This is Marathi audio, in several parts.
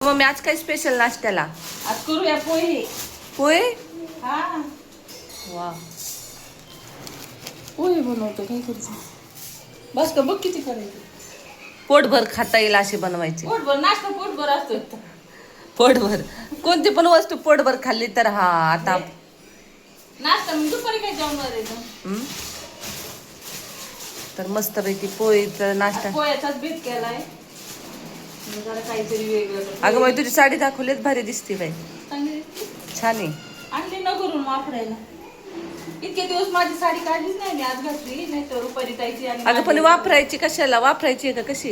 मग आज काय स्पेशल नाश्त्याला? आज करूया पोहे. पोहे? हा वा. पोहे बनवतो. काय करतो बस का बघ किती करायचं. पोटभर खाता येईल असे बनवायचे. पोटभर नाश्ता पोटभर असतो. पोटभर कोणती पण वस्तू पोटभर खाल्ली तर हा आता नाश्ता मग दुपारी काय जेवणार आहे तू? तर मस्तपैकी पोळीचा नाश्ता. पोह्याचाच बेत केलाय. मग जरा काहीतरी वेगळं. अगं बाई तुझी साडी दाखवलीच भारी दिसते बाई. चांगली दिसते. छान आहे. आणली न करून वापरायला. इतके दिवस माझी साडी काढलीच नाही मी आज घातली नाही तर रुपाली ताईची आणि अगं पण वापरायची कशाला? वापरायची आहे का कशी?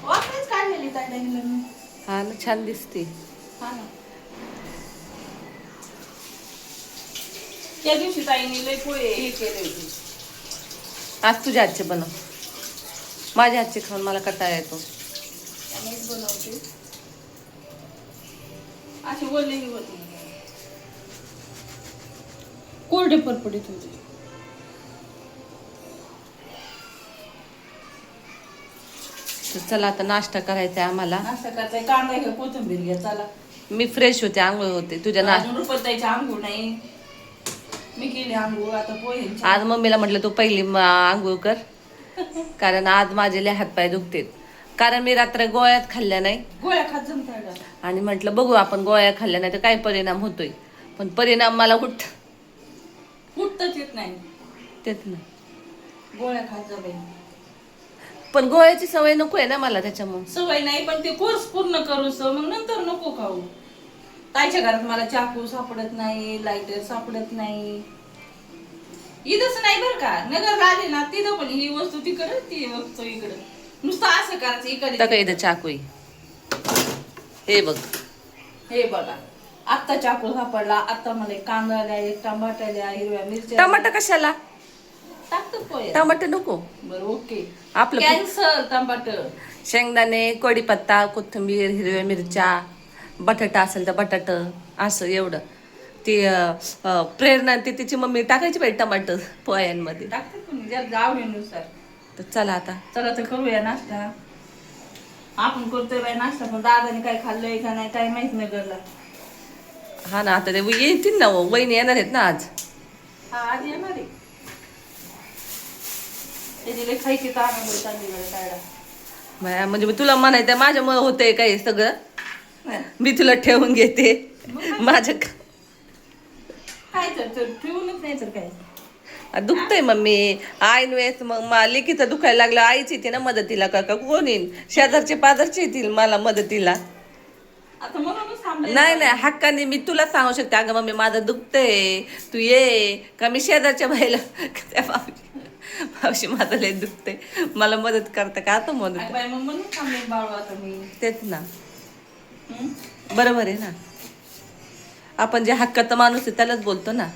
वापरायच काढलेली ताईने. हा ना छान दिसते. हा ना. त्या दिवशी ताईने लय पोहे हे केले होते. आज तुझ्या हातचे बनव. माझ्या हातचे खाऊन मला कंटाळा येतो. मीच बनवते. अशी बोललेली होती. कोरडे परपडीत होते. तर चला आता नाश्ता करायचा आहे आम्हाला. नाश्ता करताय कांदा घ्या कोथिंबीर घ्या चला. मी फ्रेश होते, आंघोळ होते. तुझ्या अजून रुपाली ताईची आंघोळ नाही. मी केली आंघोळ आता पोहे. आज मम्मीला म्हटलं तू पहिली आंघोळ कर कारण आज माझे लय हातपाय दुखतेत. कारण मी रात्र गोळ्यात खाल्ल्या नाही. गोळ्या खात जमताय आणि म्हटलं बघू आपण गोळ्या खाल्ल्या नाही तर काय परिणाम होतोय. पण परिणाम मला उठतच येत नाही. तेच ना. गोळ्या खात जा बाई. पण गोळ्याची सवय नको आहे ना मला त्याच्यामुळे. सवय नाही पण ते कोर्स पूर्ण करूस मग नंतर नको खाऊ. ताईच्या घरात मला चाकू सापडत नाही, लायटर सापडत नाही. इथंच नाही बरं का, नगरला आले ना तिथं पण ही वस्तू तिकडं ती वस्तू इकडं. नुसतं असं करायचं इकडे. तर इथं चाकू आहे. हे बघ. हे बघा आत्ता चाकू सापडला. आता मला एक कांदा द्या, एक टमाटा द्या, हिरव्या मिरच्या. टमाटर कशाला? टाकतो पोहे. टमाटर नको. बरं ओके. आपलं कॅन्सर टमाटर. शेंगदाणे, कढीपत्ता, कोथिंबीर, हिरव्या मिरच्या, बटाटा असेल तर बटाट असं एवढं. ती प्रेरणा ती तिची मम्मी टाकायची बाई टमाटर पोह्यांमध्ये. टाकतात तुम्ही जर आवडीनुसार. तर चला आता. चला तर करूया नाश्ता. आपण करतोय बाई नाश्ता पण दादाने काय खाल्लंय का नाही काय माहित नाही करला. हा ना आता ते येतील ना वहिनी येणार आहेत ना आज. हा आज येणार आहे. त्याची खायची तारा चालली वेळ काढा. म्हणजे तुला म्हणायचं माझ्यामुळे होतंय काय सगळं. मी तुला ठेवून घेते माझ्या. काय तर ठेवूनच नाही तर काय. दुखतंय मम्मी आईन वेळेस मग लेकीचं दुखायला लागलं आईच येते ना मदतीला. का कोण येईल? शेजारचे पाजारचे येतील मला मदतीला. आता म्हणूनच थांबले. नाही नाही हक्काने मी तुला सांगू शकते अगं मम्मी माझं दुखतंय तू ये. का मी शेजारच्या बाईला त्या मावशी माझं लय दुखतंय मला मदत करता का? आता मदत म्हणून थांबले बाळू आता मी. तेच ना. बरोबर आहे ना. आपण जे हक्काचा माणूस आहे त्यालाच बोलतो ना.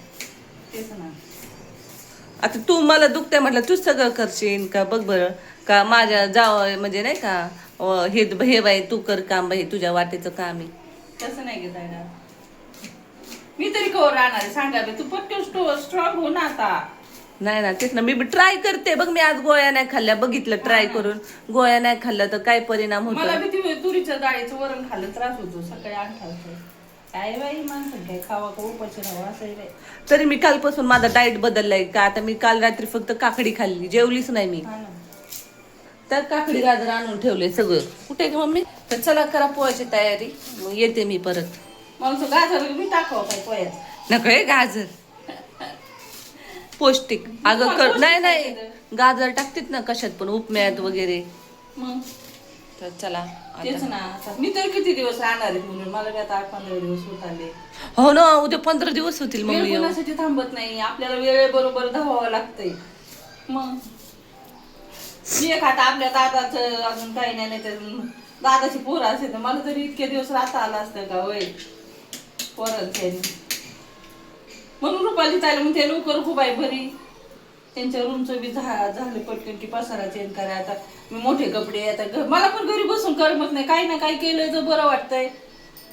तेच ना. आता तू मला दुखतंय म्हटलं तूच सगळं करशील का? बघ बरं का माझ्या जाव म्हणजे नाही का हे बाई तू कर काम बाई तुझ्या वाटेचं काम आहे. तसं नाही घेता येणार. मी तरी कवर राहणार आहे सांगा तू पटकन स्ट्रॉंग हो ना आता. नाही ना तेच ना मी ट्राय करते. बघ मी आज गोळ्या नाही खाल्ल्या बघितलं ट्राय करून. गोळ्या नाही खाल्ल्या तर काय परिणाम होतो. मला भीती तुरीच्या डाळीचं वरण खाल्लं त्रास होतो सकाळी आणखा. काय बाई माणसं काय खावा का उपाशी राहावं असं आहे. तरी मी कालपासून माझा डाएट बदललाय का आता मी काल रात्री फक्त काकडी खाल्ली जेवलीच नाही मी. तर काकडी गाजर आणून ठेवले सगळं. कुठे का मम्मी? तर चला करा पोहायची तयारी मग येते मी परत. मग गाजर मी टाकावं काय पोह्यात? नको हे गाजर पौष्टिक. अगं कर नाही नाही गाजर टाकतेत ना कशात पण उपम्यात वगैरे. मग तर चला तेच ना. मी तर किती दिवस राहणार आहे म्हणून मला आता 8-15 दिवस होत आले. हो ना उद्या 15 दिवस होतील वेळ मम्मी. कोणासाठी थांबत नाही आपल्याला वेळेबरोबर धावावं लागतंय. मग मी एक आता आपल्या दादाचं अजून काही नाही तर दादाची पोरं असेल तर मला तरी इतके दिवस राहता आला असतं का वय पोरांच्या. म्हणून रुपाली चालेल मग ते लवकर खूप आहे भरी. त्यांच्या रूमचं बी झालं पटकन की पसारा चेंज करा. आता मी मोठे कपडे आता मला पण घरी बसून करमत नाही. काही ना काही केलं तर बरं वाटतंय.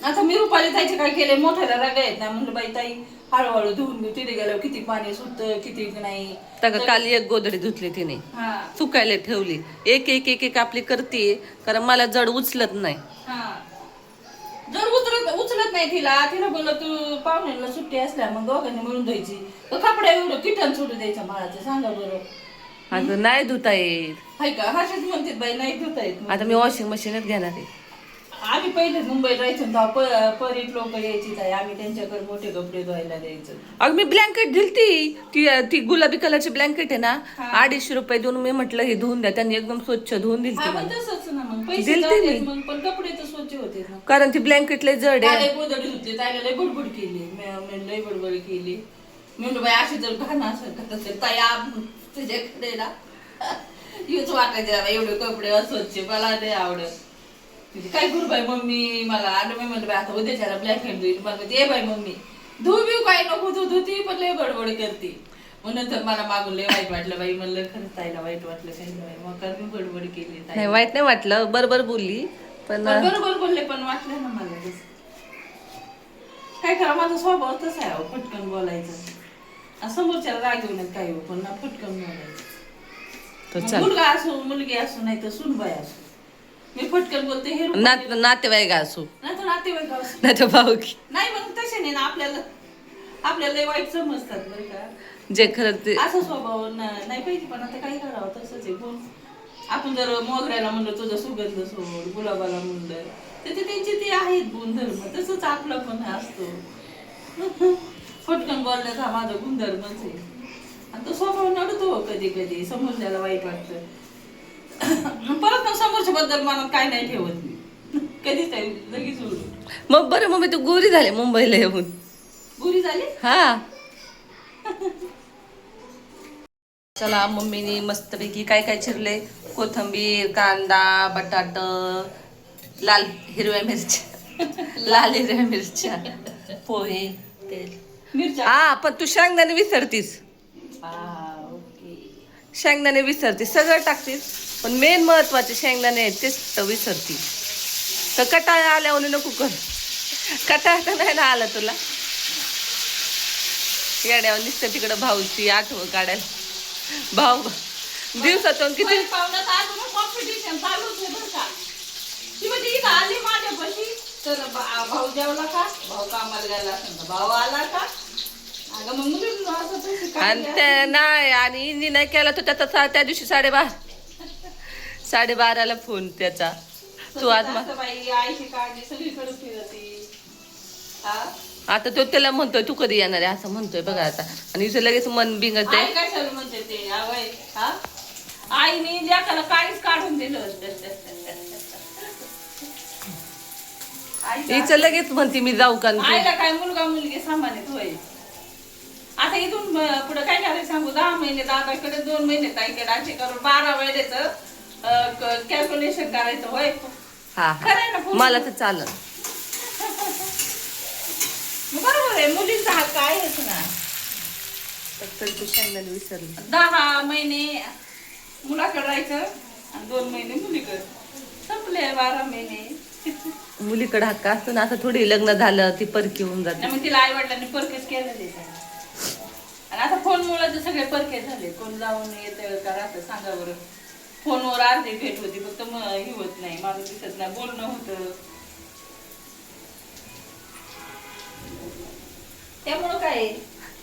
आता मी रुपाली ताईचे काय केलंय मोठ्याला रगा येत नाही म्हणलं बाई ताई हळूहळू धुवून घेऊ. तिथे गेल्यावर किती पाणी सुटतं किती नाही. काल एक गोधडी धुतली तिने हा सुकायला ठेवली. एक एक एक एक आपली करते कारण मला जड उचलत नाही. हा जर उचलत नाही तिला बोललं तू पाहुण्याला सुट्टी असल्या मग दोघांनी मिळून द्यायची तर कपडा एवढं किटन सोडून द्यायचं बाळाचं सांगा बरं. अगं नाही धुता येत. हाय का हर्षच म्हणते बाई नाही धुता येत. आता मी वॉशिंग मशीनच घेणार आहे. आम्ही पहिले मुंबईत राहायचो तेव्हा परीट लोक यायची ताई आम्ही त्यांच्याकडे मोठे कपडे धुवायला द्यायचो. अगं मी ब्लँकेट दिलती ती गुलाबी कलरची ब्लँकेट आहे ना 250 रुपये देऊन मी म्हटलं हे धुवून द्या. त्यांनी एकदम स्वच्छ धुवून दिली हा मग तसंच ना मग पैसे दिलते जातात मी. मग पण कपडे तर स्वच्छ होते ना. कारण ती ब्लँकेट लय जड आहे. लय गोदडी होते ताईला लय बडबड केली मी लय बडबड केली. मी म्हणलं बाई अशी जर घाण असेल तर ताई तुझ्याकडे ना यूज वाटायचे एवढे कपडे अस्वच्छ मला नाही आवडत. काय करू बाई मम्मी मला आणि मी म्हणलं बाई आता उद्याच्याला ब्लॅक हँड होईल मला दे बाई मम्मी धू बिऊ काय नको धुती पण लय बडबड करते. मग नंतर मला मागून लय वाईट वाटलं बाई म्हणलं खरंच ताईला वाईट वाटलं काही नाही मग कारण मी बडबड केली. नाही वाईट नाही वाटलं बरोबर बोलली पण बरोबर बोलले पण वाटलं ना मला तसं. काय करा माझा स्वभाव तसा आहे पटकन बोलायचं समोरच्याला राग येऊ नये काय हो पण ना पटकन बोलायचं. मुलगा असो मुलगी असो नाही तर सुनबाई असो मी पटकन बोलते हे नातेवाईक असू नाही तर नातेवाईक असो नाही तर भाऊ की नाही मग तसे नाही ना आपल्याला लय वाईट समजतात बरं का. जे खरं ते असा स्वभाव नाही पाहिजे पण आता काही करावं तसंच आहे. कोण आपण जर मोगऱ्याला म्हणलं तुझं सुगंध सोड गुलाबाला म्हणलं तर ते त्यांची ते आहेत गुणधर्म तसंच आपलं पण असतो. पटकन बोलण्याचा हा माझा गुणधर्मच आहे आणि तो स्वभाव नडतो कधी कधी समोरच्याला वाईट वाटतं. परत मग समोरच्या बद्दल मनात काय नाही ठेवत मी कधीच नाही लगेच उडू. मग बरं मम्मी तू गोरी झाले मुंबईला येऊन. गुरी झाली हा चला मम्मीने मस्तपैकी काय काय चिरले कोथिंबीर कांदा बटाट लाल हिरव्या मिरच्या पोहे तेल मिरच्या हा पण तू शेंगदाणे विसरतीस. शेंगदाणे विसरतीस सगळं टाकतीस पण मेन महत्वाचे शेंगदाणे आहेत तेच तर विसरती. तर कटाळा आल्यावर नको कर. कटाळा तर नाही ना आला तुला येड्यावर नुसतं तिकडं भाऊची आठवण काढायला. भाऊ दिवसातून किती पाहुण्यात अजून कॉम्पिटिशन चालूच आहे बरं का. ती म्हणजे इथं आली माझ्यापाशी तर भाऊ जेवला का भाऊ कामाला गेला असेल तर भाऊ आला का अगं मग मुलींना असं पैसे आणि त्या नाही आणि इंजी नाही केला तो त्याचा त्या दिवशी 12:30ला फोन त्याचा तू आज बाई आईची काळजी सगळीकडे फिरती. आता तो त्याला म्हणतोय तू कधी येणार आहे असं म्हणतोय बघा आता आणि इथे लगेच मन बिंगत आई काय सगळं म्हणते ते आईने लेकाला काहीच काढून दिलं हिचं लगेच म्हणते मी जाऊ का आईला काय मुलगा मुलगी सांभाळत होय. आता इथून पुढे काय करायचं सांगू 10 महिने दादाकडे 2 महिने ताईकडे असे करून 12 महिन्याचं कॅल्क्युलेशन करायचं होय. हा मला तर चालत बरोबर आहे मुलींचा हक्क आहेच ना. फक्त तू शेंगदाणे विसरली. 10 महिने मुलाकडे राहायचं आणि 2 महिने मुलीकडे संपले 12 महिने. मुलीकडे हक्क असतो ना आता थोडी लग्न झालं ती परकी होऊन जाते. मग तिला आई वडिलांनी परकेच केलेले आणि आता फोनमुळे तर सगळे परके झाले. कोण जाऊन येतं का राहतं सांगा बरं. फोनवर अर्धी भेट होती फक्त ही होत नाही माणूस दिसत नाही बोलणं होतं त्यामुळं काय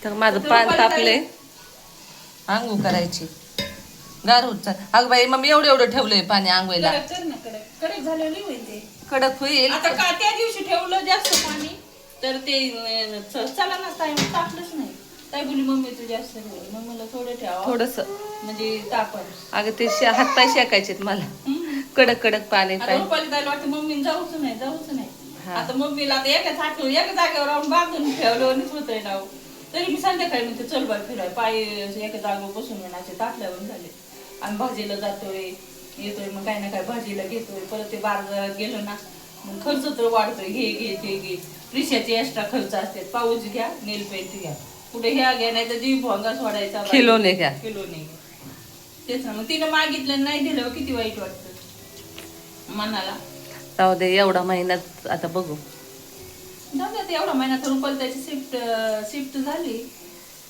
तर माझं पान तापले आंघोळ करायची गार होत चाल. अगं बाई मग एवढं एवढं ठेवलंय पाणी आंघोळीला. कडक झालेली होईल ते कडक होईल आता का त्या दिवशी ठेवलं जास्त पाणी तर ते चला ना ताई तापलंच नाही. ताई बोली मम्मी तू जास्त होईल मग मला थोडं ठेवा थोडस म्हणजे तापल. अगं ते हातपाय शेकायचे मला कडक कडक पाणी रुपाली ताईला वाटतं मम्मी जाऊच नाही. आता मम्मीला आता एका जागेवर राहून बांधून ठेवलं होतंय ना. तरी मी संध्याकाळी म्हणते चल बाय फिराय पाय एका जागेवर बसून येण्याचे ताटल्यावर झाले आणि भाजीला जातोय येतोय मग काही ना काय भाजीला घेतोय परत ते बाजारात गेलो ना मग खर्च तर वाढतोय घे ते घे. रिक्षाचे एक्स्ट्रा खर्च असतात पाऊस घ्या नेल पेंट घ्या कुठे ह्या घ्या नाही तर जीव भोंगा सोडायचा किलोने घ्या तेच ना. मग तिनं मागितलं नाही दिलं किती वाईट वाटतं मनाला. जाऊ दे एवढा महिन्यात आता बघू जाऊ दे एवढा महिन्यात रुपाली त्याची शिफ्ट झाली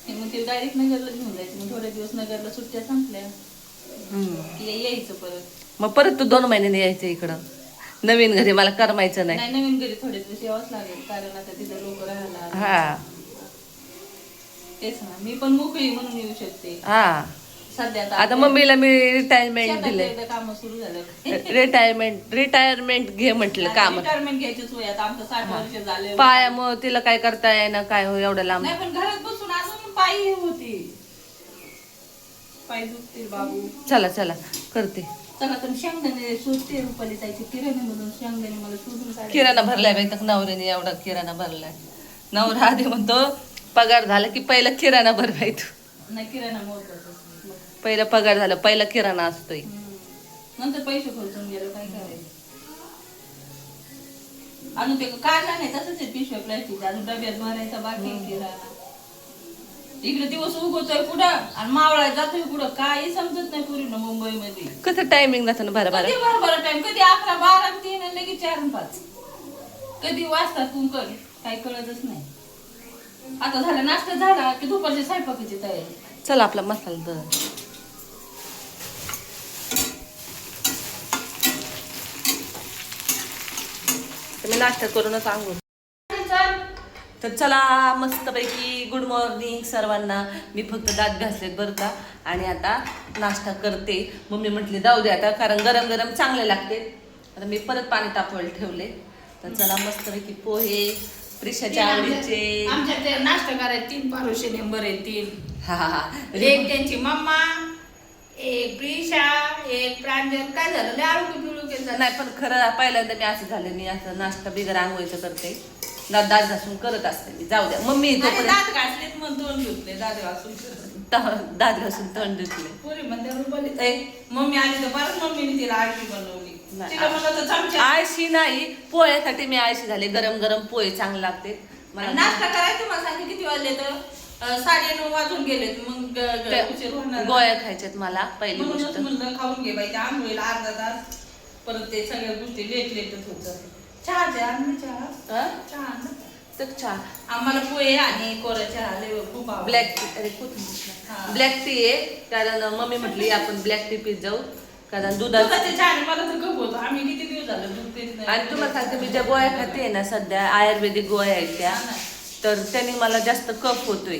मग ती डायरेक्ट नगरला घेऊन जायची. मग थोडे दिवस नगरला सुट्ट्या संपल्या की यायचं परत. मग परत तू 2 महिन्याने यायचं इकडं नवीन घरी मला करमायचं नाही. नाही नवीन घरी थोडे दिवस यावंच लागेल कारण आता तिथं लोक राहायला आले. हा तेच ना मी पण मोकळी म्हणून येऊ शकते. हा सध्या आता मम्मीला मी रिटायरमेंट दिले. काम सुरू झालं. रिटायरमेंट घे म्हटलं काम. रिटायरमेंट घ्यायचीच वय आता आमचं 60 वर्ष झाले. पायामुळे तिला काय करता येईना काय हो एवढं लांब. नाही पण घरात बसून अजून पायी होती. पाय दुखतील बाबू. चला चला करते. चला तर शेंगदाणे शोधते रुपाली जायचे किराण्यामधून शेंगदाणे मला शोधून काढायचे. किराणा भरलाय बाई तर नवऱ्याने एवढा किराणा भरलाय. नवरा आधी म्हणतो पगार झाला की पहिला किराणा भरवाय तू. नाही किराणा मोठा पहिला पगार झाला पहिला किराणा असतोय. नंतर पैसे खर्चून गेलो काय करायचं. अजून ते काढला नाही तसंच आहे पिशव्या प्लास्टिक अजून डब्यात भरायचा बाकी आहे किराणा. इकडे दिवस उगवतोय कुठं आणि मावळा जातोय कुठं काही समजत नाही पूर्ण मुंबईमध्ये. कसं टायमिंग जातं ना बरोबर. कधी बरोबर टाइम कधी 11, 12, 3 आणि लगेच 4 आणि 5 कधी वाजतात कुंकड काही कळतच नाही. आता झाला नाश्ता झाला की दुपारच्या स्वयंपाकाची तयारी. चला आपला मसाला दर. मी नाश्ता करूनच आंघोळ. तर चला मस्तपैकी गुड मॉर्निंग सर्वांना. मी फक्त दात घासलेत बरं का आणि आता नाश्ता करते. मम्मी म्हटली जाऊ दे आता कारण गरम गरम चांगले लागते. आता मी परत पाणी तापवायला ठेवले. तर चला मस्तपैकी पोहे प्रिशाच्या आवडीचे. आमच्या ते नाश्ता करायचे 3 पारोशे नंबर आहे 3. हा हा हा एक त्यांची मम्मा एक प्रिशा एक प्रांजल. काय झालं लाडू पिळू केलं नाही पण खरं पहिल्यांदा मी असं झालं मी असं नाश्ता बिगर आंघोळीचं करते. दात घासून करत असते मी. जाऊ द्या मम्मी दात घासलेत मग 2 धुतले दात घासून दात घासून तोंड धुतले. पुरी म्हणते रुपाली मम्मी आली तर परत मम्मीने तिला आळशी बनवली. तिला म्हणलं तर चमचा आळशी नाही पोह्यासाठी मी आळशी झाले. गरम गरम पोहे चांगले लागते मला. नाश्ता करायचं मला सांगितलं किती वाजले तर 9:30 वाजून गेलेत. मग उशीर होणार गोळ्या खायच्यात मला पहिली म्हणूनच गोष्ट. म्हणलं खाऊन घे बाई त्या आंघोळीला अर्धा तास परत ते सगळ्या गोष्टी लेटच होत. चहा द्या चहा चहा तर चहा आम्हाला पोहे आणि कोरा चहा लय खूप आवडतो. Black tea. अरे ब्लॅक टी आहे कारण मम्मी म्हटली आपण ब्लॅक टी पीत जाऊ कारण दुधाचे चहा मला तर खूप होतं. आम्ही किती दिवस झालं दूध पित नाही. आणि तुम्हाला सांगते मी ज्या गोळ्या खाते ना सध्या आयुर्वेदिक गोळ्या आहेत त्या तर त्याने मला जास्त कफ होतोय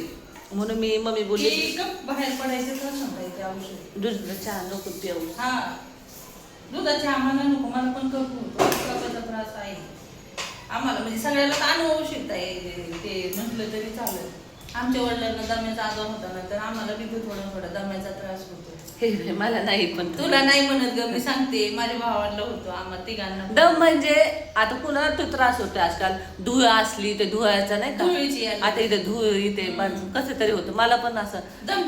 म्हणून मी मम्मी बोलली बाहेर पडायचं तर सांगायचे औषध. दुधाचा चहा नको पिऊ. हा दुधाचे आम्हाला नको मला पण कफ होतो कफाचा त्रास आहे आम्हाला म्हणजे सगळ्याला अनुवंशिक आहे ते म्हटलं तरी चालेल. आमच्या वडिलांना दम्याचा आजार होता ना तर आम्हाला बी थोडा दम्याचा त्रास होतो. हे मला नाही पण तुला नाही म्हणत ग मी सांगते माझ्या भावाला होतो आम्हाला तिघांना. दम म्हणजे आता कुणाला तो त्रास होतो आजकाल. धुळ असली ते धुळायचा नाही धुळीची आता इथे धुळ इथे कसं तरी होतं मला पण असं दम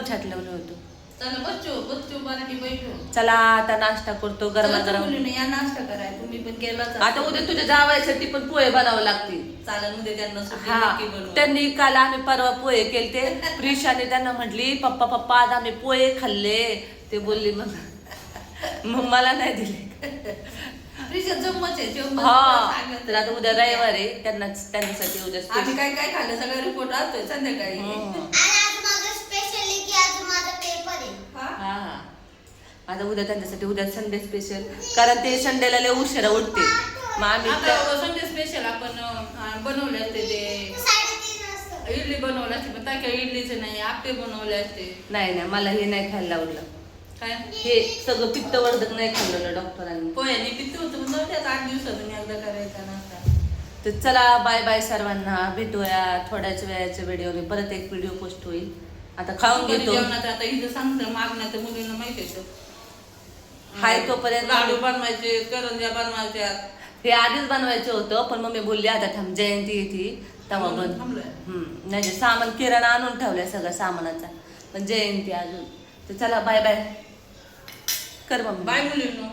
छाटल्यावर होतो. चला बच्चो मराठी बैठो. चला आता नाश्ता करतो गरमागरम. या नाश्ता कराय तुम्ही पण केला. आता उद्या तुझ्या जावायसाठी पण पोहे बनावे लागतील. चालेल उद्या त्यांना हा त्यांनी काल आम्ही परवा पोहे केलते. प्रिशाने त्यांना म्हटली पप्पा आज आम्ही पोहे खाल्ले. ते बोलली मग मला नाही दिले. हा तर आता उद्या रविवार आहे त्यांच्यासाठी उद्या आम्ही काय खाल्लं सगळं रिपोर्ट आणतोय संध्याकाळी. हा आता उद्या त्यांच्यासाठी उद्या संडे स्पेशल कारण ते संडेला लय उशिरा उठते. मग आम्ही संडे स्पेशल आपण बनवले असते ते इडली बनवली असते पण काय इडलीचे नाही आप्पे बनवले असते. नाही मला हे नाही खायला आवडलं. काय हे सगळं पित्तवर्धक नाही खाल्लं डॉक्टरांनी. पोह्याने पित्त होतं पण 8 दिवसातून एकदा करायचा नाश्ता. तर चला बाय बाय सर्वांना. भेटूया थोड्याच वेळाच्या व्हिडिओने. परत एक व्हिडिओ पोस्ट होईल. आता खाऊन घेतो. जेवणात आता इथं सांगतं मागण्या तर मुलींना माहिती आहे हाय तोपर्यंत लाडू बनवायचे करंज्या बनवायच्या. हे आधीच बनवायचं होतं पण मम्मी बोलली आता थांब जयंती येते तेव्हा बन. नाही सामान किराणा आणून ठेवलाय सगळं सामानाचा पण जयंती अजून. तर चला बाय बाय कर मम्मी. बाय मुलींनो.